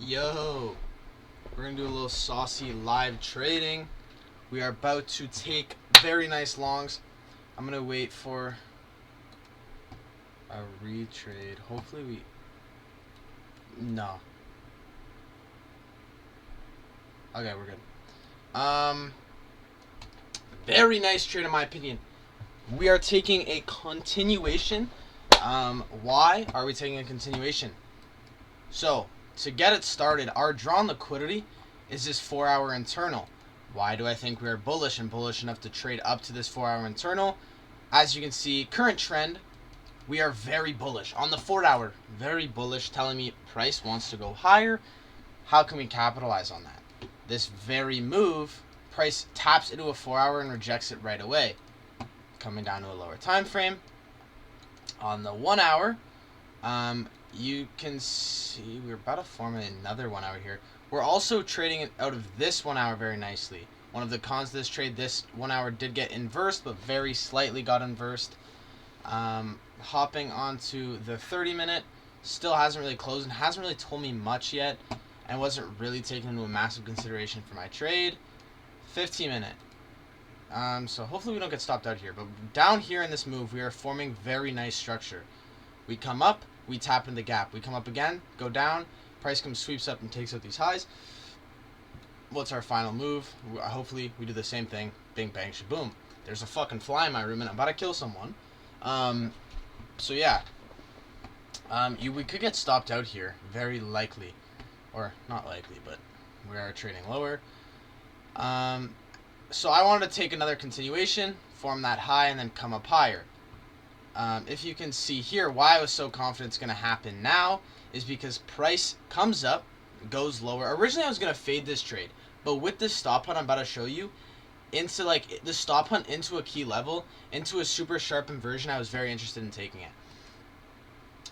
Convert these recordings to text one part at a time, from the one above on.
Yo, we're gonna do a little saucy live trading. We are about to take very nice longs. I'm gonna wait for a retrade. Hopefully we... No. Okay, we're good. Very nice trade in my opinion. We are taking a continuation. Why are we taking a continuation? So, to get it started, our drawn liquidity is this 4-hour internal. Why do I think we are bullish and bullish enough to trade up to this 4-hour internal? As you can see, current trend, we are very bullish. On the 4-hour, very bullish, telling me price wants to go higher. How can we capitalize on that? This very move, price taps into a 4-hour and rejects it right away. Coming down to a lower time frame. On the 1-hour, you can see we're about to form another 1-hour here. We're also trading it out of this 1-hour very nicely. One of the cons of this trade, this 1-hour did get inversed, but very slightly got inversed. Hopping onto the 30-minute, still hasn't really closed and hasn't really told me much yet, and wasn't really taken into a massive consideration for my trade. 15-minute. So hopefully we don't get stopped out here. But down here in this move, we are forming very nice structure. We come up, we tap in the gap. We come up again, go down, price comes, sweeps up, and takes out these highs. What's our final move? Hopefully we do the same thing. Bing, bang, shaboom. There's a fucking fly in my room, and I'm about to kill someone. So yeah. We could get stopped out here, very likely. Or, not likely, but we are trading lower. So I wanted to take another continuation, form that high, and then come up higher. If you can see here, why I was so confident it's going to happen now is because price comes up, goes lower. Originally, I was going to fade this trade, but with this stop hunt I'm about to show you, into like the stop hunt into a key level, into a super sharp inversion, I was very interested in taking it.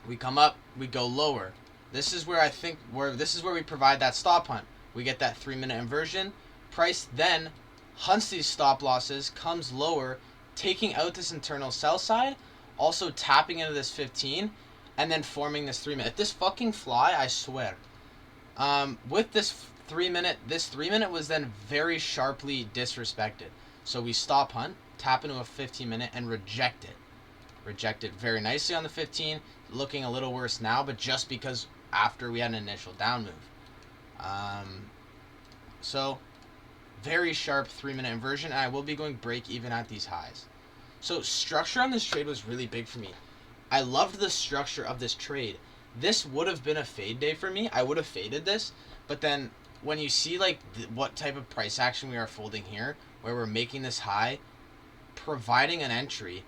We come up, we go lower. This is where I think this is where we provide that stop hunt. We get that 3-minute inversion. Price then hunts these stop losses, comes lower, taking out this internal sell side, also tapping into this 15, and then forming this 3-minute. This fucking fly, I swear. With this 3-minute, this 3-minute was then very sharply disrespected. So we stop hunt, tap into a 15-minute, and reject it. Reject it very nicely on the 15, looking a little worse now, but just because after we had an initial down move. So very sharp 3-minute inversion, and I will be going break even at these highs. So structure on this trade was really big for me. I loved the structure of this trade. This would have been a fade day for me. I would have faded this, but then when you see like what type of price action we are folding here, where we're making this high, providing an entry,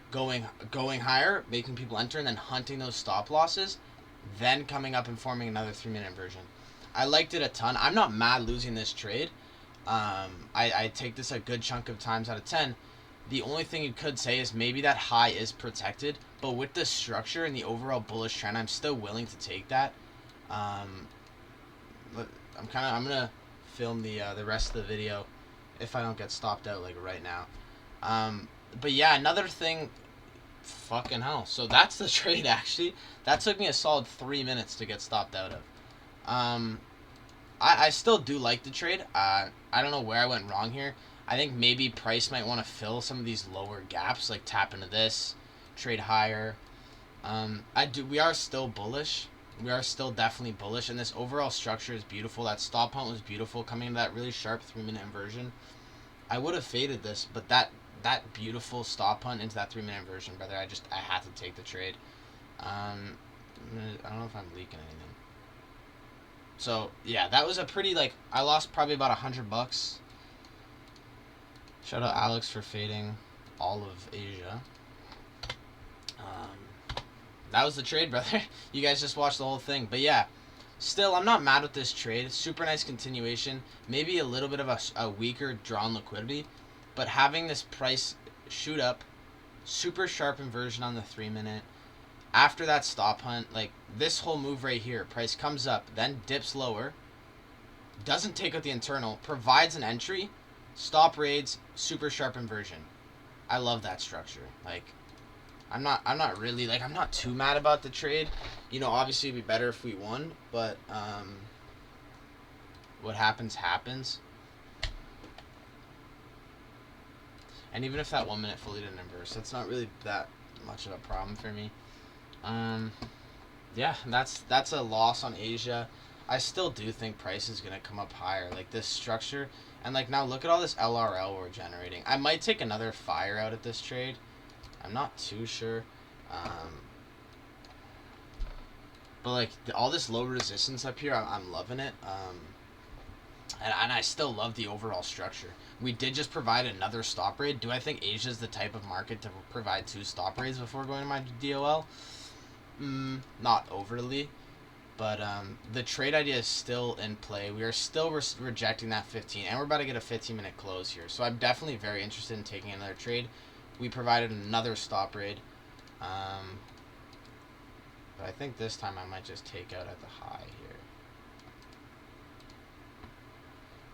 going higher, making people enter, and then hunting those stop losses, then coming up and forming another 3-minute inversion. I liked it a ton. I'm not mad losing this trade. I take this a good chunk of times out of 10. The only thing you could say is maybe that high is protected, but with the structure and the overall bullish trend, I'm still willing to take that. I'm gonna film the rest of the video if I don't get stopped out like right now. But yeah, another thing, fucking hell. So that's the trade actually. That took me a solid 3 minutes to get stopped out of. I still do like the trade. I don't know where I went wrong here. I think maybe price might want to fill some of these lower gaps, like tap into this, trade higher. We are still bullish. We are still definitely bullish, and this overall structure is beautiful. That stop hunt was beautiful, coming into that really sharp 3-minute inversion. I would have faded this, but that beautiful stop hunt into that 3-minute inversion, brother, I had to take the trade. I don't know if I'm leaking anything. So yeah, that was a pretty I lost probably about $100. Shout out Alex for fading all of Asia. That was the trade, brother. You guys just watched the whole thing, but yeah, still I'm not mad with this trade. Super nice continuation. Maybe a little bit of a weaker drawn liquidity, but having this price shoot up, super sharp inversion on the 3-minute. After that stop hunt, like this whole move right here, price comes up, then dips lower, doesn't take out the internal, provides an entry, stop raids, super sharp inversion. I love that structure. I'm not really I'm not too mad about the trade. You know, obviously it'd be better if we won, but what happens happens. And even if that 1 minute fully didn't inverse, that's not really that much of a problem for me. Yeah, that's a loss on Asia. I still do think price is gonna come up higher. Like this structure, and like now look at all this LRL we're generating. I might take another fire out at this trade. I'm not too sure. But like all this low resistance up here, I'm loving it. And I still love the overall structure. We did just provide another stop raid. Do I think Asia's the type of market to provide 2 stop raids before going to my DOL? Not overly. But the trade idea is still in play. We are still rejecting that 15. And we're about to get a 15-minute close here. So I'm definitely very interested in taking another trade. We provided another stop raid. But I think this time I might just take out at the high here.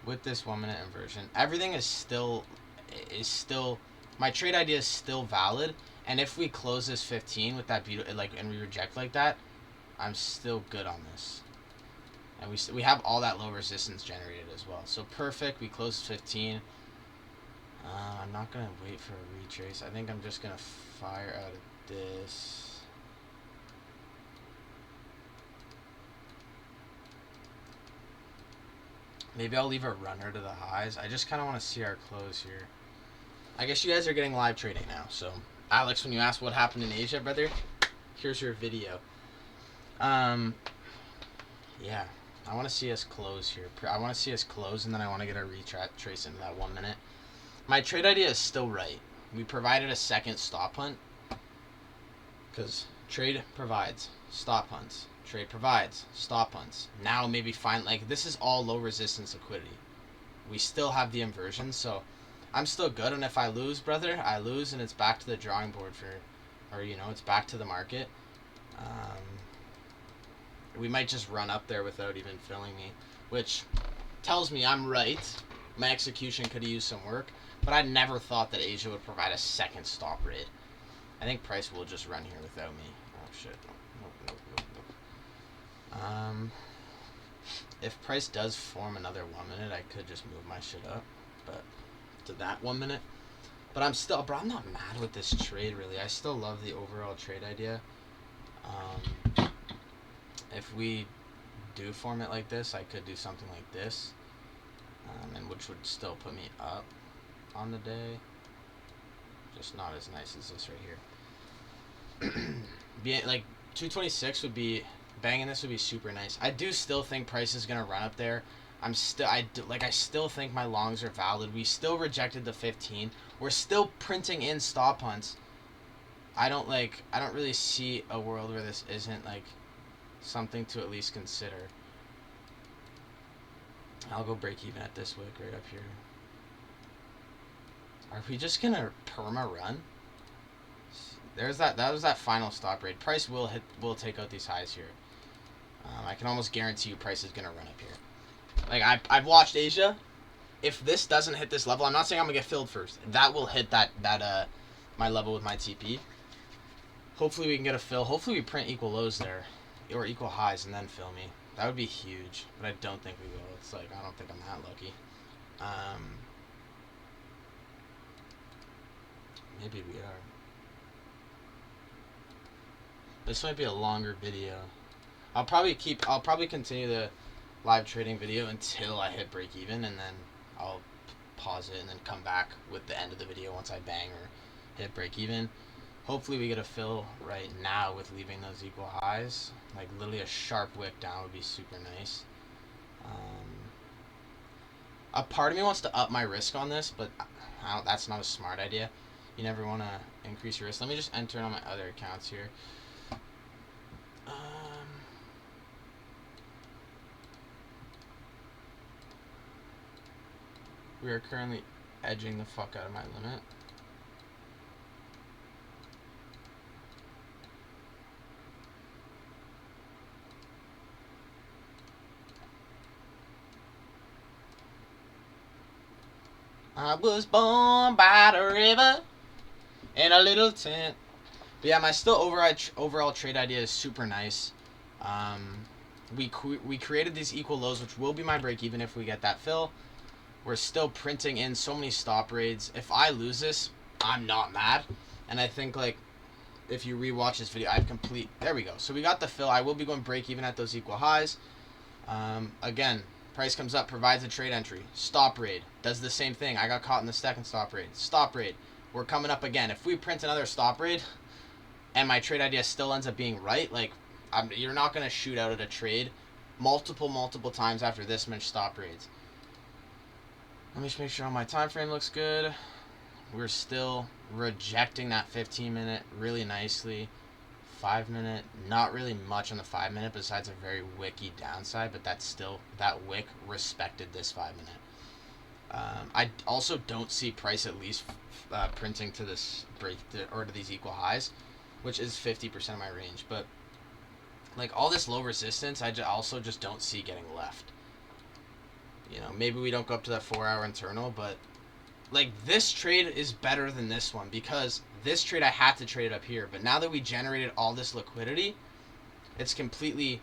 With this 1 minute inversion, everything is still my trade idea is still valid, and if we close this 15 with that beautiful and we reject like that, I'm still good on this. And we have all that low resistance generated as well. So perfect, we close 15. I'm not gonna wait for a retrace. I think I'm just gonna fire out of this. Maybe I'll leave a runner to the highs. I just kind of want to see our close here. I guess you guys are getting live trading now. So, Alex, when you asked what happened in Asia, brother, here's your video. Yeah, I want to see us close here. I want to see us close, and then I want to get a retrace into that 1 minute. My trade idea is still right. We provided a second stop hunt because trade provides stop hunts. Trade provides stop hunts. Now maybe find this is all low resistance liquidity. We still have the inversion, so I'm still good. And if I lose, brother, I lose, and it's back to the drawing board it's back to the market. We might just run up there without even filling me, which tells me I'm right. My execution could have used some work, but I never thought that Asia would provide a second stop raid. I think price will just run here without me. Oh shit. Nope. If price does form another 1 minute, I could just move my shit up, but to that 1 minute. But I'm not mad with this trade really. I still love the overall trade idea. If we do form it like this, I could do something like this, and which would still put me up on the day. Just not as nice as this right here. Being 226 would be. Banging this would be super nice. I do still think price is gonna run up there. I still think my longs are valid. We still rejected the 15. We're still printing in stop hunts. I don't really see a world where this isn't something to at least consider. I'll go break even at this wick right up here. Are we just gonna perma run? That was that final stop rate. Price will take out these highs here. I can almost guarantee you price is going to run up here. I've watched Asia. If this doesn't hit this level, I'm not saying I'm going to get filled first. That will hit my level with my TP. Hopefully we can get a fill. Hopefully we print equal lows there. Or equal highs and then fill me. That would be huge. But I don't think we will. It's I don't think I'm that lucky. Maybe we are. This might be a longer video. I'll probably continue the live trading video until I hit break even, and then I'll pause it and then come back with the end of the video once I bang or hit break even. Hopefully we get a fill right now with leaving those equal highs. Literally a sharp wick down would be super nice. A part of me wants to up my risk on this, but that's not a smart idea. You never want to increase your risk. Let me just enter it on my other accounts here. We are currently edging the fuck out of my limit. I was born by the river in a little tent. But yeah, my overall trade idea is super nice. we created these equal lows, which will be my break even if we get that fill. We're still printing in so many stop raids. If I lose this, I'm not mad. And I think, like, if you rewatch this video, there we go. So we got the fill. I will be going break even at those equal highs. Again, price comes up, provides a trade entry. Stop raid does the same thing. I got caught in the second stop raid. Stop raid. We're coming up again. If we print another stop raid and my trade idea still ends up being right, like, you're not going to shoot out at a trade multiple times after this much stop raids. Let me just make sure my time frame looks good. We're still rejecting that 15-minute really nicely. 5-minute, not really much on the 5-minute besides a very wicky downside, but that's still, that wick respected this 5-minute. I also don't see price at least printing to this break or to these equal highs, which is 50% of my range. But like all this low resistance, I also just don't see getting left. You know, maybe we don't go up to that 4-hour internal, but like this trade is better than this one because this trade I had to trade it up here. But now that we generated all this liquidity, it's completely,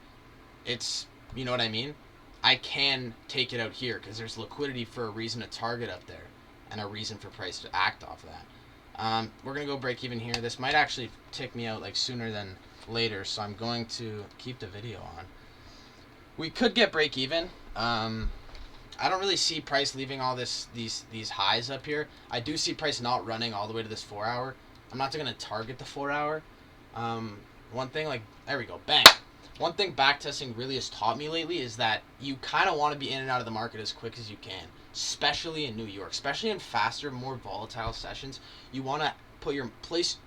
you know what I mean? I can take it out here because there's liquidity for a reason to target up there and a reason for price to act off of that. We're going to go break even here. This might actually tick me out like sooner than later, so I'm going to keep the video on. We could get break even. I don't really see price leaving all these highs up here. I do see price not running all the way to this 4-hour. I'm not going to target the 4-hour. One thing, like, there we go, bang. One thing backtesting really has taught me lately is that you kind of want to be in and out of the market as quick as you can, especially in New York, especially in faster, more volatile sessions. You want to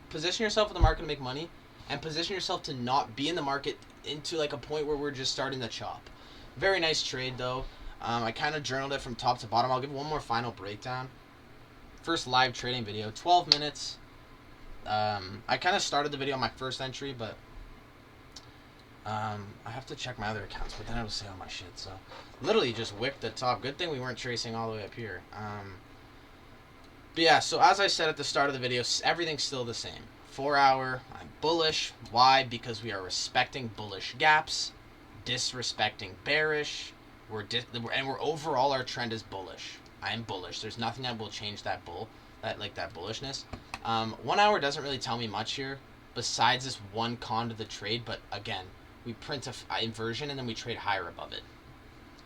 position yourself in the market to make money, and position yourself to not be in the market into like a point where we're just starting to chop. Very nice trade though. I kind of journaled it from top to bottom. I'll give one more final breakdown. First live trading video, 12 minutes. I kind of started the video on my first entry, but I have to check my other accounts, but then it'll say all my shit. So literally just wicked the top. Good thing we weren't tracing all the way up here. But yeah, so as I said at the start of the video, everything's still the same. 4-hour, I'm bullish. Why? Because we are respecting bullish gaps, disrespecting bearish. We're overall our trend is bullish. I am bullish. There's nothing that will change that bullishness. 1 hour doesn't really tell me much here, besides this one con to the trade. But again, we print a inversion and then we trade higher above it.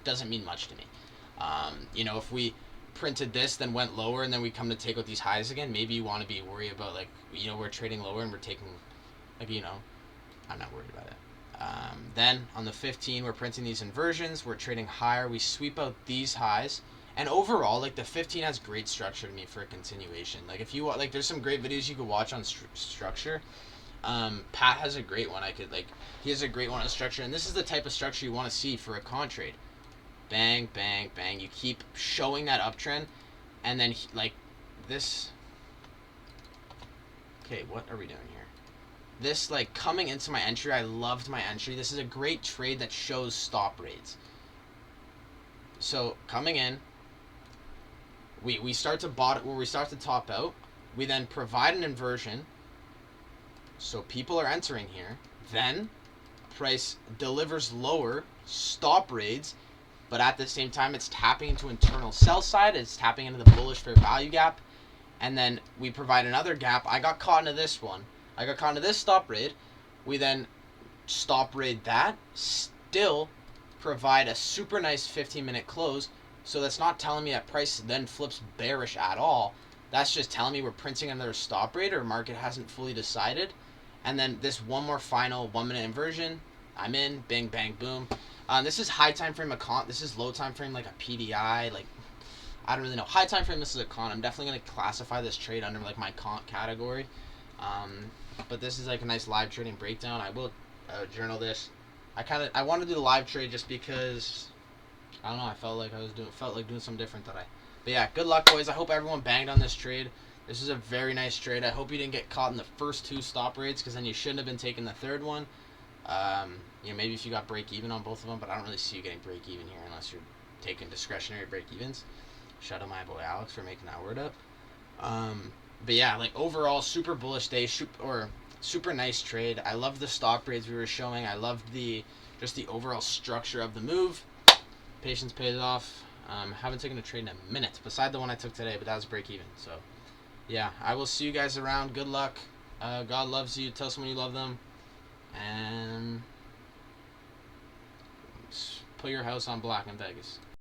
Doesn't mean much to me. You know, if we printed this, then went lower, and then we come to take out these highs again, maybe you want to be worried about, like, you know, we're trading lower and we're taking, like, you know, I'm not worried about it. Then on the 15, we're printing these inversions. We're trading higher. We sweep out these highs. And overall, like, the 15 has great structure to me for a continuation. Like, if you want, like, there's some great videos you could watch on structure. Pat has a great one. He has a great one on structure. And this is the type of structure you want to see for a con trade. Bang, bang, bang. You keep showing that uptrend. And then, like, this. Okay, what are we doing here? This, like, coming into my entry, I loved my entry. This is a great trade that shows stop rates. So, coming in, we start to top out. We then provide an inversion. So, people are entering here. Then, price delivers lower stop rates, but at the same time, it's tapping into internal sell side. It's tapping into the bullish fair value gap. And then, we provide another gap. I got caught into this one. I got caught into this stop raid. We then stop raid that. Still provide a super nice 15-minute close. So that's not telling me that price then flips bearish at all. That's just telling me we're printing another stop raid or market hasn't fully decided. And then this one more final 1-minute inversion. I'm in. Bang, bang, boom. This is high time frame account. This is low time frame like a PDI. Like, I don't really know. High time frame, this is a con. I'm definitely going to classify this trade under like my con category. But this is like a nice live trading breakdown. I will journal this. I wanted to do the live trade just because I don't know. I felt like doing something different today. But yeah, good luck, boys. I hope everyone banged on this trade. This is a very nice trade. I hope you didn't get caught in the first 2 stop rates because then you shouldn't have been taking the third one. You know, maybe if you got break even on both of them, but I don't really see you getting break even here unless you're taking discretionary break evens. Shout out my boy Alex for making that word up. But yeah, like overall, super bullish day, super nice trade. I love the stock rates we were showing. I loved the just the overall structure of the move. Patience pays off. Haven't taken a trade in a minute, beside the one I took today, but that was break even. So, yeah, I will see you guys around. Good luck. God loves you. Tell someone you love them. And put your house on black in Vegas.